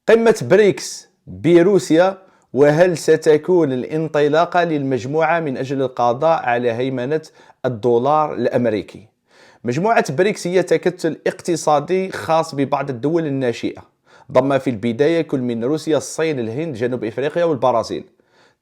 قمة بريكس بروسيا، وهل ستكون الانطلاقة للمجموعة من أجل القضاء على هيمنة الدولار الأمريكي؟ مجموعة بريكس هي تكتل اقتصادي خاص ببعض الدول الناشئة، ضم في البداية كل من روسيا، الصين، الهند، جنوب إفريقيا والبرازيل.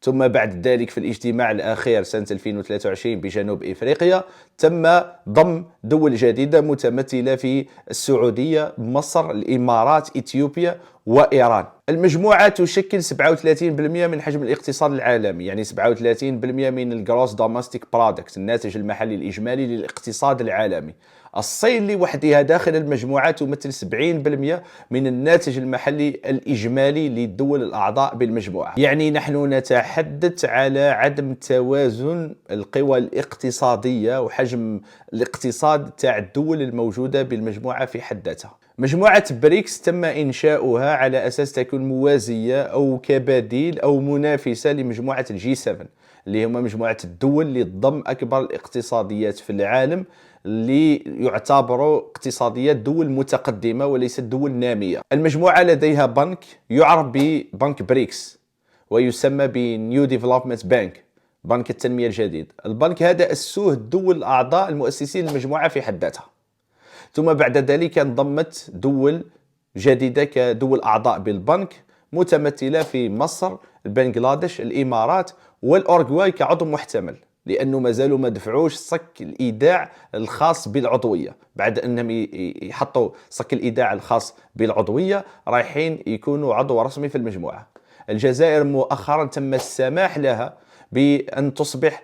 ثم بعد ذلك في الاجتماع الأخير سنة 2023 بجنوب إفريقيا تم ضم دول جديدة متمثلة في السعودية، مصر، الإمارات، إثيوبيا وإيران. المجموعة تشكل 37% من حجم الاقتصاد العالمي، يعني 37% من الجروس دومستيك برودكت، الناتج المحلي الإجمالي للاقتصاد العالمي. الصين لوحدها داخل المجموعة تمثل 70% من الناتج المحلي الإجمالي للدول الأعضاء بالمجموعة. يعني نحن نتحدث على عدم توازن القوى الاقتصادية وحجم الاقتصاد تاع الدول الموجودة بالمجموعة في حد ذاتها. مجموعة بريكس تم إنشاؤها على أساس تكون موازية أو كبديل أو منافسة لمجموعة الجي 7، اللي هما مجموعة الدول اللي تضم أكبر الاقتصاديات في العالم، اللي يعتبروا اقتصاديات دول متقدمة وليست دول نامية. المجموعة لديها بنك يعرف ببنك بريكس، ويسمى بنيو ديفلوبمنت بانك، بنك التنمية الجديد. البنك هذا أسسوه الدول الأعضاء المؤسسين للمجموعة في حد ذاتها. ثم بعد ذلك انضمت دول جديدة كدول أعضاء بالبنك، متمثلة في مصر، بنغلاديش، الإمارات والأورغواي كعضو محتمل، لأنه ما زالوا ما دفعوش صك الإيداع الخاص بالعضوية. بعد أنهم يحطوا صك الإيداع الخاص بالعضوية رايحين يكونوا عضو رسمي في المجموعة. الجزائر مؤخرا تم السماح لها بأن تصبح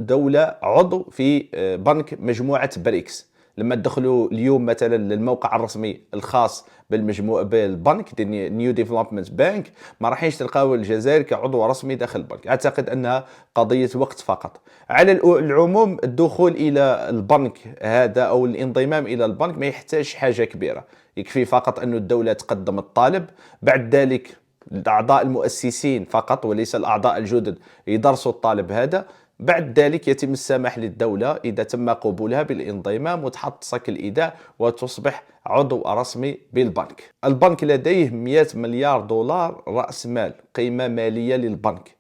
دولة عضو في بنك مجموعة بريكس. لما تدخلوا اليوم مثلا للموقع الرسمي الخاص بالبنك نيو ديفلوبمنت بانك، ما راحينش تلقاو الجزائر كعضو رسمي داخل البنك. اعتقد انها قضيه وقت فقط. على العموم الدخول الى البنك هذا او الانضمام الى البنك ما يحتاج حاجه كبيره، يكفي فقط أن الدوله تقدم الطالب، بعد ذلك الاعضاء المؤسسين فقط وليس الاعضاء الجدد يدرسوا الطالب هذا، بعد ذلك يتم السماح للدولة إذا تم قبولها بالانضمام وتحط صك الإيداع وتصبح عضو رسمي بالبنك. البنك لديه 100 مليار دولار رأس مال، قيمة مالية للبنك.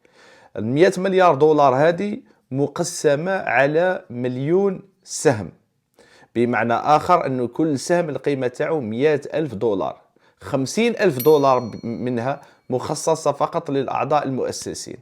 100 مليار دولار هذه مقسمة على مليون سهم، بمعنى آخر أنه كل سهم القيمة تاعه 100 ألف دولار، 50 ألف دولار منها مخصصة فقط للأعضاء المؤسسين،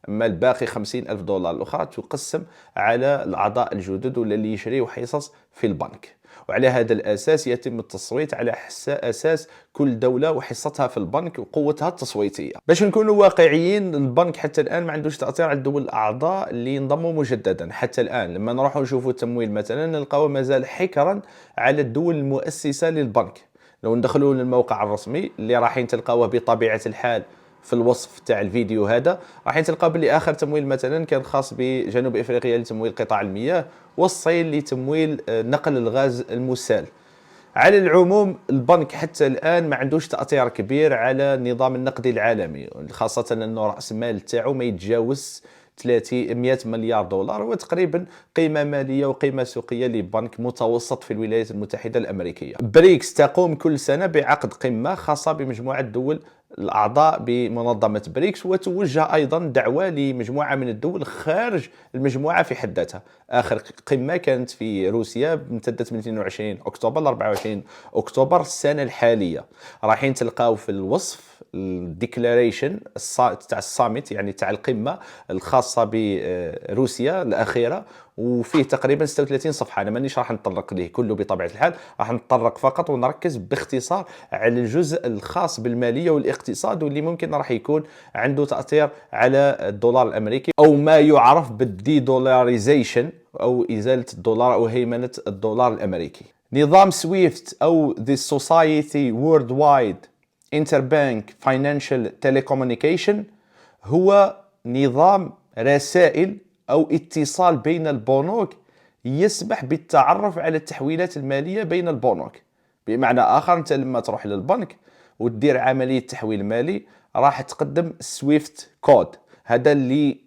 أما الباقي 50 ألف دولار الأخرى تقسم على الأعضاء الجدد واللي يشريوا حصص في البنك. وعلى هذا الأساس يتم التصويت على أساس كل دولة وحصتها في البنك وقوتها التصويتية. باش نكونوا واقعيين، البنك حتى الآن ما عندوش تأثير على الدول الأعضاء اللي انضموا مجددا. حتى الآن لما نروحوا نشوفوا التمويل مثلا نلقاو مازال حكرا على الدول المؤسسة للبنك. لو ندخلوا للموقع الرسمي اللي راحين تلقاوه بطبيعة الحال في الوصف تاع الفيديو هذا، راح تلقى باللي اخر تمويل مثلا كان خاص بجنوب افريقيا لتمويل قطاع المياه، والصين لتمويل نقل الغاز المسال. على العموم البنك حتى الان ما عندوش تاثير كبير على النظام النقدي العالمي، خاصه انه راس المال تاعو ما يتجاوز 300 مليار دولار، وتقريبا قيمة مالية وقيمة سوقية لبنك متوسط في الولايات المتحدة الأمريكية. بريكس تقوم كل سنة بعقد قمة خاصة بمجموعة دول الأعضاء بمنظمة بريكس، وتوجه أيضا دعوة لمجموعة من الدول خارج المجموعة في حد ذاتها. آخر قمة كانت في روسيا امتدت من 22 أكتوبر ل 24 أكتوبر السنة الحالية. رايحين تلقاو في الوصف الديكلاريشن تاع الساميت، يعني تاع القمة الخاصة بروسيا الأخيرة، وفيه تقريبا 36 صفحة. أنا مانيش راح نتطرق ليه كله بطبيعة الحال، راح نتطرق فقط ونركز باختصار على الجزء الخاص بالمالية والاقتصاد، واللي ممكن راح يكون عنده تأثير على الدولار الأمريكي، أو ما يعرف بالدي دولاريزيشن أو إزالة الدولار أو هيمنة الدولار الأمريكي. نظام سويفت أو The Society Worldwide Interbank Financial Telecommunication هو نظام رسائل أو اتصال بين البنوك يسمح بالتعرف على التحويلات المالية بين البنوك. بمعنى آخر، أنت لما تروح للبنك وتدير عملية تحويل مالي راح تقدم سويفت كود، هذا اللي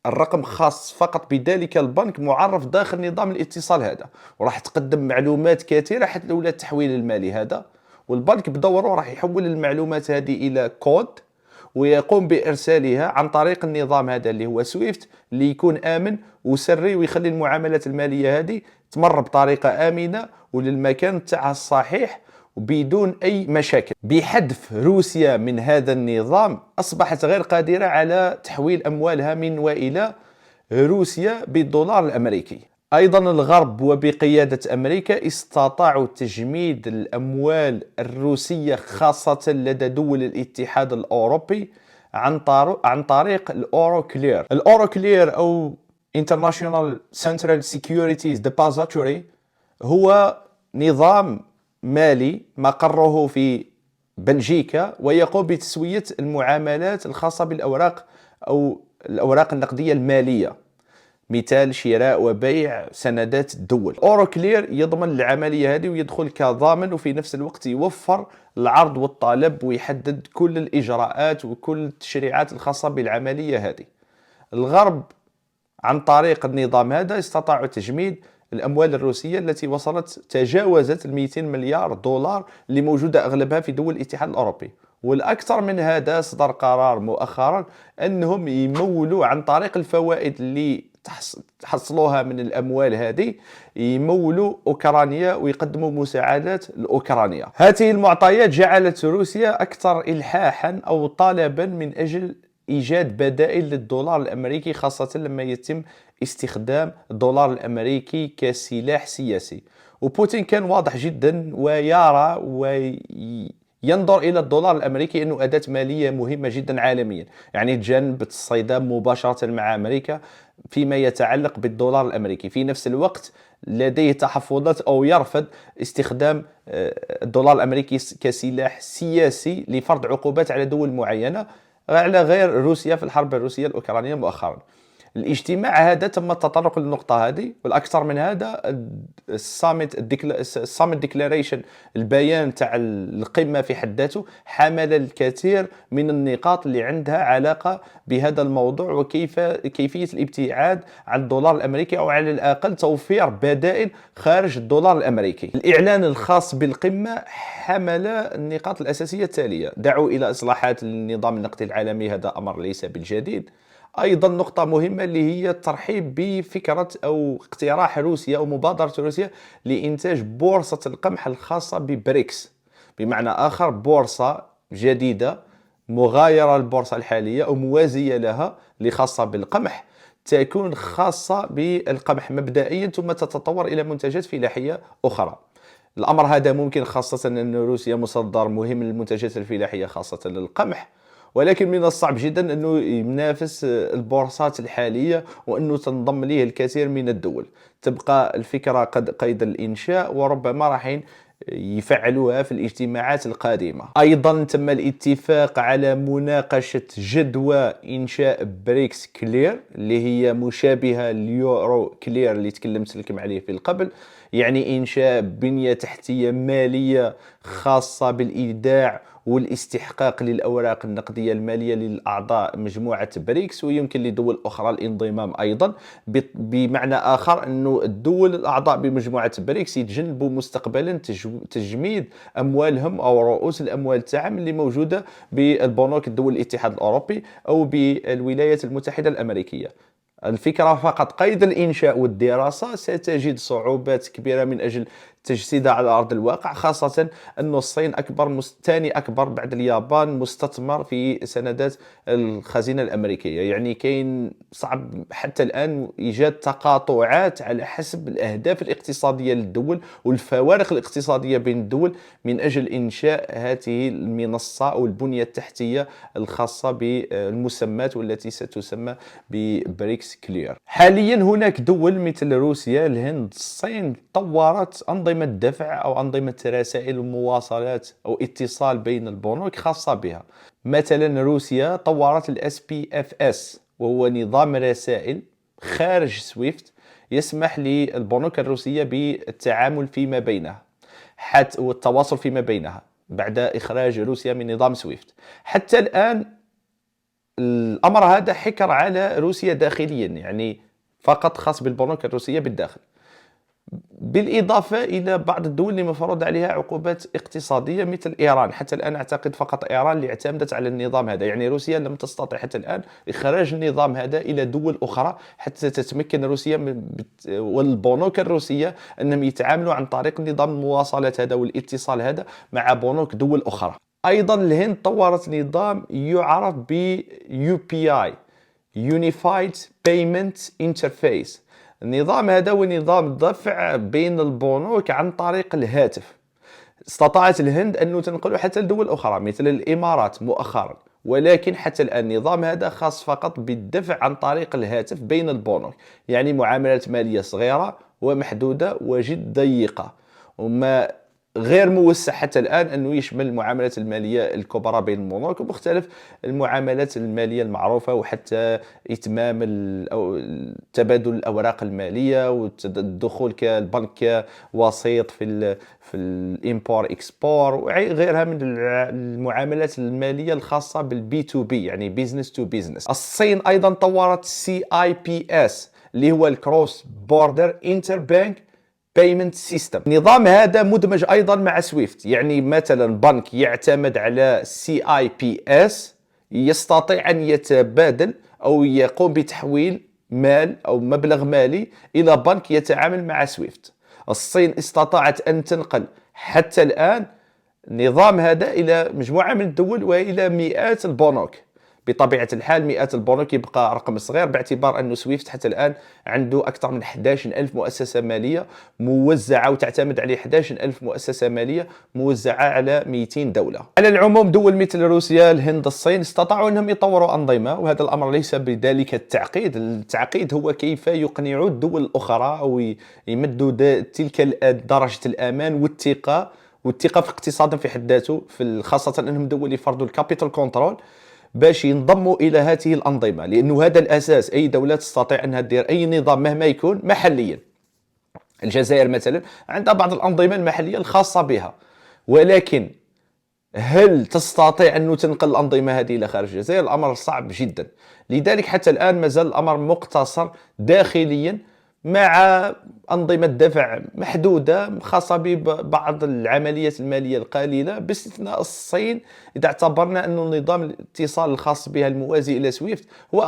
الرقم خاص فقط بذلك البنك معرف داخل نظام الاتصال هذا، وراح تقدم معلومات كثيرة حتى لولا التحويل المالي هذا، والبنك بدوره راح يحول المعلومات هذه الى كود ويقوم بارسالها عن طريق النظام هذا اللي هو سويفت، اللي يكون امن وسري ويخلي المعاملات الماليه هذه تمر بطريقه امنه وللمكان تاعها الصحيح وبدون اي مشاكل. بحذف روسيا من هذا النظام اصبحت غير قادره على تحويل اموالها من والى روسيا بالدولار الامريكي. ايضا الغرب وبقياده امريكا استطاعوا تجميد الاموال الروسيه خاصه لدى دول الاتحاد الاوروبي عن طريق الاورو كلير. الاورو كلير او International Central Securities Depository هو نظام مالي مقره في بلجيكا ويقوم بتسوية المعاملات الخاصة بالأوراق أو الأوراق النقدية المالية، مثال شراء وبيع سندات الدول. أوروكلير يضمن العملية هذه ويدخل كضامن، وفي نفس الوقت يوفر العرض والطلب ويحدد كل الإجراءات وكل التشريعات الخاصة بالعملية هذه. الغرب عن طريق النظام هذا استطاعوا تجميد الأموال الروسية التي تجاوزت 200 مليار دولار اللي موجودة أغلبها في دول الاتحاد الأوروبي. والأكثر من هذا صدر قرار مؤخرا أنهم يمولوا عن طريق الفوائد اللي تحصلوها من الأموال هذه، يمولوا أوكرانيا ويقدموا مساعدات لأوكرانيا. هذه المعطيات جعلت روسيا أكثر إلحاحا أو طلبا من أجل إيجاد بدائل للدولار الأمريكي، خاصة لما يتم استخدام الدولار الأمريكي كسلاح سياسي. وبوتين كان واضح جدا ويرى وينظر إلى الدولار الأمريكي أنه أداة مالية مهمة جدا عالميا، يعني تجنب الصيدام مباشرة مع أمريكا فيما يتعلق بالدولار الأمريكي. في نفس الوقت لديه تحفظات أو يرفض استخدام الدولار الأمريكي كسلاح سياسي لفرض عقوبات على دول معينة، على غير روسيا في الحرب الروسية الأوكرانية مؤخرا. الاجتماع هذا تم التطرق للنقطة هذه، والأكثر من هذا الساميت ديكلاريشن، البيان تاع القمة في حد ذاته حمل الكثير من النقاط اللي عندها علاقة بهذا الموضوع وكيفية الابتعاد عن الدولار الأمريكي أو على الأقل توفير بدائل خارج الدولار الأمريكي. الإعلان الخاص بالقمة حمل النقاط الأساسية التالية: دعوا إلى إصلاحات النظام النقدي العالمي، هذا أمر ليس بالجديد. أيضا نقطة مهمة اللي هي الترحيب بفكرة أو اقتراح روسيا أو مبادرة روسيا لإنتاج بورصة القمح الخاصة ببريكس، بمعنى آخر بورصة جديدة مغايرة للبورصة الحالية أو موازية لها اللي خاصة بالقمح، تكون خاصة بالقمح مبدئيا ثم تتطور إلى منتجات فلاحية أخرى. الأمر هذا ممكن خاصة أن روسيا مصدر مهم للمنتجات الفلاحية خاصة للقمح، ولكن من الصعب جدا أنه ينافس البورصات الحالية وأنه تنضم ليه الكثير من الدول. تبقى الفكرة قد قيد الإنشاء وربما راح يفعلوها في الاجتماعات القادمة. أيضا تم الاتفاق على مناقشة جدوى إنشاء بريكس كلير اللي هي مشابهة لليورو كلير اللي تكلمت لكم عليه في القبل، يعني إنشاء بنية تحتية مالية خاصة بالإيداع والاستحقاق للأوراق النقدية المالية للأعضاء مجموعة بريكس، ويمكن لدول أخرى الانضمام أيضا. بمعنى آخر أن الدول الأعضاء بمجموعة بريكس يتجنبوا مستقبلا تجميد أموالهم أو رؤوس الأموال تاعهم اللي موجودة بالبنوك الدول الاتحاد الأوروبي أو بالولايات المتحدة الأمريكية. الفكرة فقط قيد الإنشاء والدراسة ستجد صعوبات كبيرة من أجل تجسيدها على أرض الواقع، خاصة أن الصين ثاني أكبر بعد اليابان مستثمر في سندات الخزينة الأمريكية، يعني كاين صعب حتى الآن إيجاد تقاطعات على حسب الأهداف الاقتصادية للدول والفوارق الاقتصادية بين الدول من أجل إنشاء هذه المنصة أو البنية التحتية الخاصة بالمسمات والتي ستسمى ببريكس كلير. حاليا هناك دول مثل روسيا، الهند، الصين طورت أنظمة دفع أو أنظمة رسائل المواصلات أو اتصال بين البنوك خاصة بها. مثلا روسيا طورت ال SPFS وهو نظام رسائل خارج سويفت يسمح للبنوك الروسية بالتعامل فيما بينها والتواصل فيما بينها بعد إخراج روسيا من نظام سويفت. حتى الآن الأمر هذا حكر على روسيا داخليا، يعني فقط خاص بالبنوك الروسية بالداخل. بالإضافة إلى بعض الدول اللي مفروض عليها عقوبات اقتصادية مثل إيران. حتى الآن أعتقد فقط إيران اللي اعتمدت على النظام هذا، يعني روسيا لم تستطع حتى الآن إخراج النظام هذا إلى دول أخرى حتى تتمكن روسيا والبنوك الروسية أنهم يتعاملوا عن طريق نظام المواصلات هذا والاتصال هذا مع بنوك دول أخرى. أيضا الهند طورت نظام يعرف ب UPI Unified Payment Interface. النظام هذا هو نظام دفع بين البنوك عن طريق الهاتف. استطاعت الهند أن تنقله حتى لدول أخرى مثل الإمارات مؤخرا، ولكن حتى الآن النظام هذا خاص فقط بالدفع عن طريق الهاتف بين البنوك، يعني معاملات مالية صغيرة ومحدودة وجد ضيقة، وما غير موسع حتى الآن أنه يشمل المعاملات المالية الكبرى بين البنوك ومختلف المعاملات المالية المعروفة، وحتى إتمام تبادل الأوراق المالية والدخول كالبنك كوسيط في الإمبور إكسبور وغيرها من المعاملات المالية الخاصة بالبي تو بي، يعني بيزنس تو بيزنس. الصين أيضا طورت CIPS اللي هو الكروس بوردر انتر بانك Payment System. النظام هذا مدمج أيضا مع سويفت، يعني مثلا بنك يعتمد على CIPS يستطيع أن يتبادل أو يقوم بتحويل مال أو مبلغ مالي إلى بنك يتعامل مع سويفت. الصين استطاعت أن تنقل حتى الآن النظام هذا إلى مجموعة من الدول وإلى مئات البنوك. بطبيعة الحال مئات البنوك يبقى رقم صغير باعتبار أن سويفت حتى الآن عنده أكثر من 11,000 مؤسسة مالية موزعة، وتعتمد عليه 11,000 مؤسسة مالية موزعة على 200 دولة. على العموم دول مثل روسيا، الهند، الصين استطاعوا أنهم يطوروا أنظمة، وهذا الأمر ليس بذلك التعقيد هو كيف يقنعوا الدول الأخرى أو يمدوا تلك درجة الأمان والثقة في اقتصادهم في حد ذاته، خاصة أنهم دول يفرضوا الكابيتال كنترول باش ينضموا إلى هذه الأنظمة، لأنه هذا الأساس. أي دولة تستطيع أنها تدير أي نظام مهما يكون محليا. الجزائر مثلا عندها بعض الأنظمة المحلية الخاصة بها، ولكن هل تستطيع أن تنقل الأنظمة هذه إلى خارج الجزائر؟ الأمر صعب جدا. لذلك حتى الآن مازال الأمر مقتصر داخليا مع أنظمة دفع محدودة خاصة ببعض العمليات المالية القليلة، باستثناء الصين إذا اعتبرنا أن نظام الاتصال الخاص بها الموازي إلى سويفت هو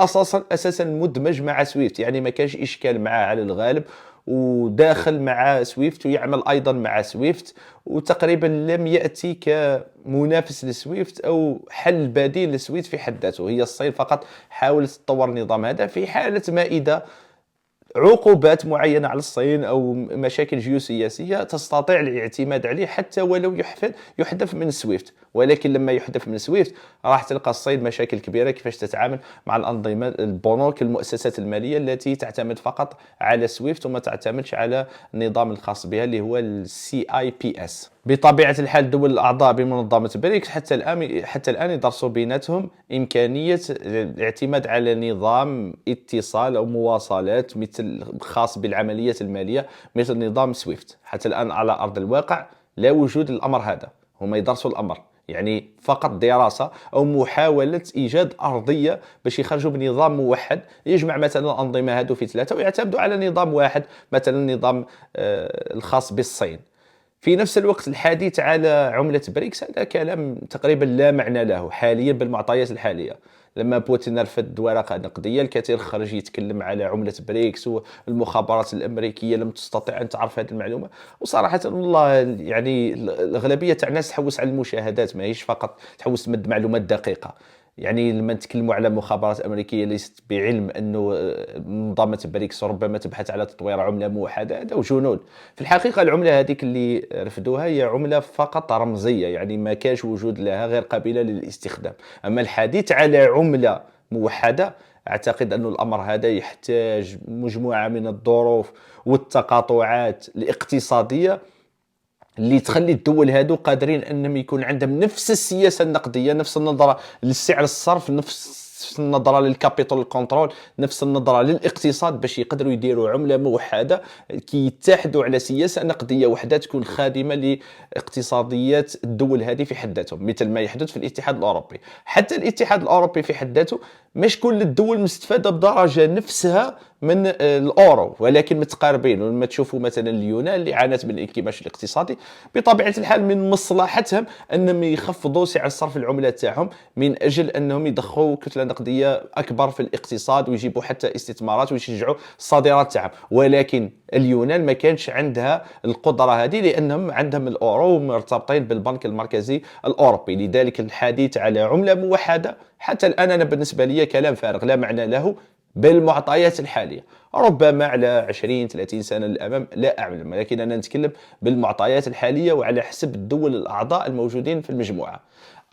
أساسا مدمج مع سويفت، يعني ما كانش إشكال معه على الغالب، وداخل مع سويفت ويعمل أيضا مع سويفت، وتقريبا لم يأتي كمنافس لسويفت أو حل بديل لسويفت في حد ذاته. هي الصين فقط حاولت تطور النظام هذا في حالة ما إذا عقوبات معينة على الصين أو مشاكل جيوسياسية تستطيع الاعتماد عليه حتى ولو يحذف من سويفت. ولكن لما يحذف من سويفت راح تلقى الصين مشاكل كبيرة كيفاش تتعامل مع الأنظمة البنوك المؤسسات المالية التي تعتمد فقط على سويفت وما تعتمدش على النظام الخاص بها اللي هو CIPS. بطبيعة الحال الدول الأعضاء بمنظمة بريكس حتى الآن يدرسوا بيناتهم إمكانية الاعتماد على نظام اتصال أو مواصلات مثل خاص بالعمليات المالية مثل نظام سويفت. حتى الآن على أرض الواقع لا وجود الأمر هذا، هم يدرسوا الأمر، يعني فقط دراسة أو محاولة إيجاد أرضية باش يخرجوا بنظام موحد يجمع مثلا الأنظمة هذو في ثلاثة ويعتمدوا على نظام واحد، مثلا النظام الخاص بالصين. في نفس الوقت الحديث على عملة بريكس هذا كلام تقريبا لا معنى له حاليا بالمعطيات الحالية. لما بوتين رفض ورقة نقدية الكثير خرج يتكلم على عملة بريكس، والمخابرات الأمريكية لم تستطع أن تعرف هذه المعلومة. وصراحة والله يعني الأغلبية تاع الناس تحوس على المشاهدات، ما هيش فقط تحوس تمد معلومات دقيقة. يعني لما نتكلموا على مخابرات أمريكية ليست بعلم أنه منظمة بريكس ربما تبحث على تطوير عملة موحدة، هذا وجنون. في الحقيقة العملة هذيك اللي رفضوها هي عملة فقط رمزية، يعني ما كانش وجود لها غير قابلة للاستخدام. أما الحديث على عملة موحدة أعتقد أن الأمر هذا يحتاج مجموعة من الظروف والتقاطعات الاقتصادية اللي تخلي الدول هادو قادرين انهم يكون عندهم نفس السياسه النقديه، نفس النظره للسعر الصرف، نفس النظره للكابيتال كنترول، نفس النظره للاقتصاد، باش يقدروا يديروا عمله موحده كي يتحدوا على سياسه نقديه وحده تكون خادمه لاقتصاديات الدول هذه في حد ذاتهم، مثل ما يحدث في الاتحاد الاوروبي. حتى الاتحاد الاوروبي في حد ذاته مش كل الدول مستفاده بدرجه نفسها من الاورو، ولكن متقاربين. ولما تشوفوا مثلا اليونان اللي عانت من الانكماش الاقتصادي، بطبيعه الحال من مصلحتهم انهم يخفضوا سعر صرف العمله تاعهم من اجل انهم يضخوا كتله نقديه اكبر في الاقتصاد ويجيبوا حتى استثمارات ويشجعوا الصادرات تاعهم. ولكن اليونان ما كانش عندها القدره هذه لانهم عندهم الاورو مرتبطين بالبنك المركزي الاوروبي. لذلك الحديث على عمله موحده حتى الان انا بالنسبه لي كلام فارغ لا معنى له بالمعطيات الحاليه. ربما على 20 30 سنه للامام لا اعلم، لكن انا نتكلم بالمعطيات الحاليه وعلى حسب الدول الاعضاء الموجودين في المجموعه.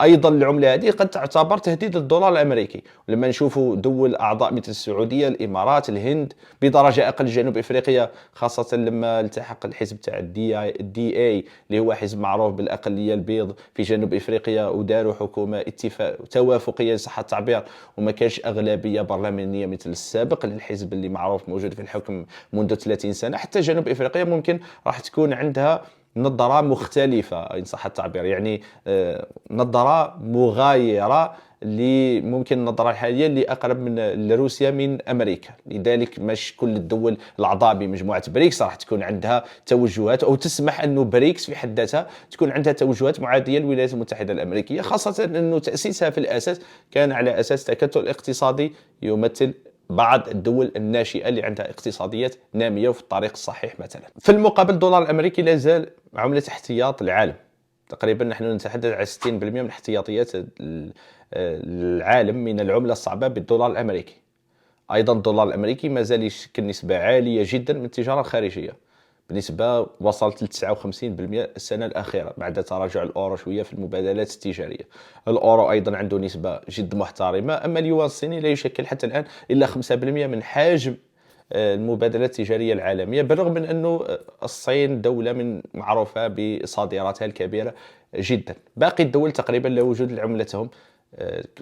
ايضا العمله هذه قد تعتبر تهديد للدولار الامريكي. ولما نشوفوا دول اعضاء مثل السعوديه، الامارات، الهند، بدرجه اقل جنوب افريقيا، خاصه لما التحق الحزب تاع الدي اي اللي هو حزب معروف بالاقليه البيض في جنوب افريقيا، وداروا حكومه اتفاق توافقيه صح التعبير، وما كانش اغلبيه برلمانيه مثل السابق للحزب اللي معروف موجود في الحكم منذ 30 سنه. حتى جنوب افريقيا ممكن راح تكون عندها نظرة مختلفة إن صح التعبير، يعني نظرة مغايرة اللي ممكن النظرة الحالية اللي أقرب من روسيا من أمريكا. لذلك مش كل الدول الأعضاء بمجموعة بريكس راح تكون عندها توجهات أو تسمح أنه بريكس في حد ذاتها تكون عندها توجهات معادية للولايات المتحدة الأمريكية، خاصة أنه تأسيسها في الأساس كان على أساس تكتل اقتصادي يمثل بعض الدول الناشئة اللي عندها اقتصاديات نامية وفي الطريق الصحيح. مثلا في المقابل الدولار الأمريكي لا زال عملة احتياط العالم. تقريبا نحن نتحدث عن 60% من احتياطيات العالم من العملة الصعبة بالدولار الأمريكي. أيضا الدولار الأمريكي ما زال يشكل نسبة عالية جدا من التجارة الخارجية، بنسبة وصلت ل 59% السنة الأخيرة بعد تراجع الأورو شوية في المبادلات التجارية. الأورو أيضا عنده نسبة جد محترمة. أما اليوان الصيني لا يشكل حتى الآن إلا 5% من حجم المبادلات التجارية العالمية، بالرغم من أنه الصين دولة من معروفة بصادراتها الكبيرة جدا. باقي الدول تقريبا لا وجود لعملتهم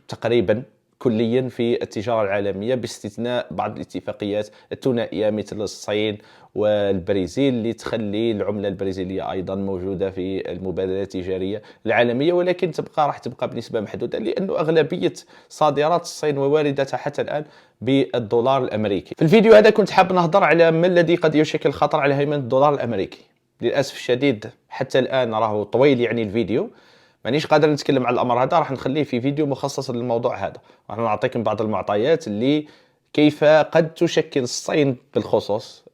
تقريبا كليا في التجارة العالمية، باستثناء بعض الاتفاقيات الثنائية مثل الصين والبرازيل اللي تخلي العملة البرازيلية أيضا موجودة في المبادلات التجارية العالمية، ولكن راح تبقى بنسبة محدودة لأنه أغلبية صادرات الصين ووارداتها حتى الآن بالدولار الأمريكي. في الفيديو هذا كنت حاب نهضر على ما الذي قد يشكل خطر على هيمنة الدولار الأمريكي. للأسف الشديد حتى الآن راه طويل يعني الفيديو، مانيش قادر نتكلم على الامر هذا، راح نخليه في فيديو مخصص للموضوع هذا. راح نعطيكم بعض المعطيات اللي كيف قد تشكل الصين بالخصوص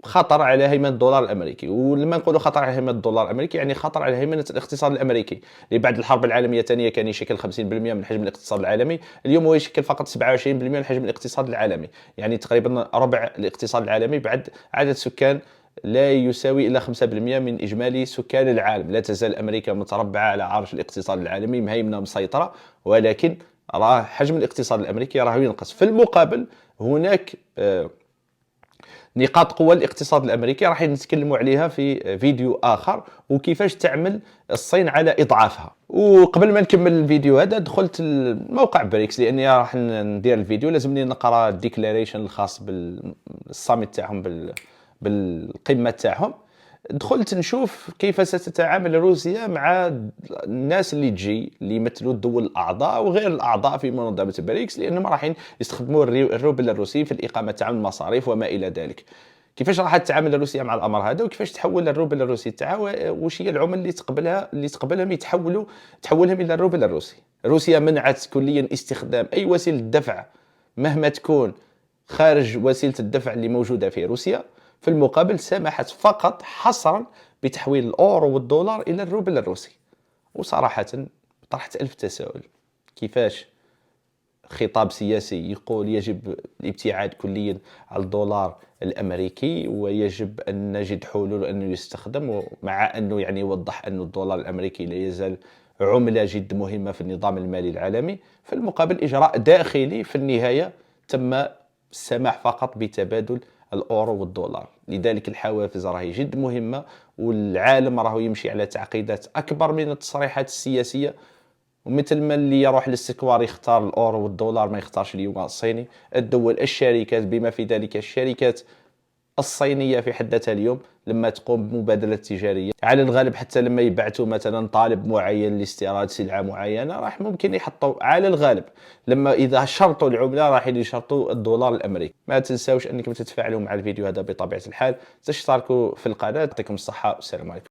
خطر على هيمنة الدولار الامريكي. ولما نقولوا خطر على هيمنة الدولار الامريكي يعني خطر على هيمنة الاقتصاد الامريكي، اللي بعد الحرب العالميه الثانيه كان يشكل 50% من حجم الاقتصاد العالمي، اليوم هو يشكل فقط 27% من حجم الاقتصاد العالمي، يعني تقريبا ربع الاقتصاد العالمي بعد عدد سكان لا يساوي إلا 5% من إجمالي سكان العالم. لا تزال أمريكا متربعة على عرش الاقتصاد العالمي، مهيمنة مسيطرة، ولكن راه حجم الاقتصاد الأمريكي راه ينقص. في المقابل هناك نقاط قوة الاقتصاد الأمريكي راح نتكلموا عليها في فيديو آخر، وكيفاش تعمل الصين على إضعافها. وقبل ما نكمل الفيديو هذا دخلت الموقع بريكس، لأني راح ندير الفيديو لازمني نقرأ الديكلاريشن الخاص بالصامت تاعهم بالقمة تاعهم. دخلت نشوف كيف ستتعامل روسيا مع الناس اللي تجي اللي يمثلوا الدول الاعضاء وغير الاعضاء في منظمه بريكس، لانهم راح يستخدموا الروبل الروسي في الاقامه تاع المصاريف وما الى ذلك. كيفاش راح تتعامل روسيا مع الامر هذا، وكيفاش تحول الروبل الروسي تاعها، وش هي العمله اللي تقبلهم تحولهم الى الروبل الروسي. روسيا منعت كليا استخدام اي وسيله دفع مهما تكون خارج وسيله الدفع اللي موجوده في روسيا. في المقابل سمحت فقط حصرا بتحويل الأورو والدولار إلى الروبل الروسي. وصراحة طرحت ألف تساؤل، كيفاش خطاب سياسي يقول يجب الابتعاد كليا عن الدولار الأمريكي ويجب أن نجد حلول أنه يستخدم، مع أنه يعني يوضح أن الدولار الأمريكي لا يزال عملة جد مهمة في النظام المالي العالمي. في المقابل إجراء داخلي في النهاية تم السماح فقط بتبادل الأورو والدولار. لذلك الحوافز راهي جد مهمة، والعالم راهو يمشي على تعقيدات أكبر من التصريحات السياسية. ومثل ما اللي يروح للسكوار يختار الأورو والدولار ما يختارش اليوان الصيني. الدول الشركات بما في ذلك الشركات الصينية في حد ذاتها اليوم لما تقوم بمبادلة تجارية على الغالب، حتى لما يبعثوا مثلا طالب معين لاستيراد سلعة معينة راح ممكن يحطوا على الغالب، لما إذا شرطوا العملة راح يشرطوا الدولار الأمريكي. ما تنساوش أنكم تتفاعلوا مع الفيديو هذا بطبيعة الحال، تشتركوا في القناة. يعطيكم الصحة والسلام عليكم.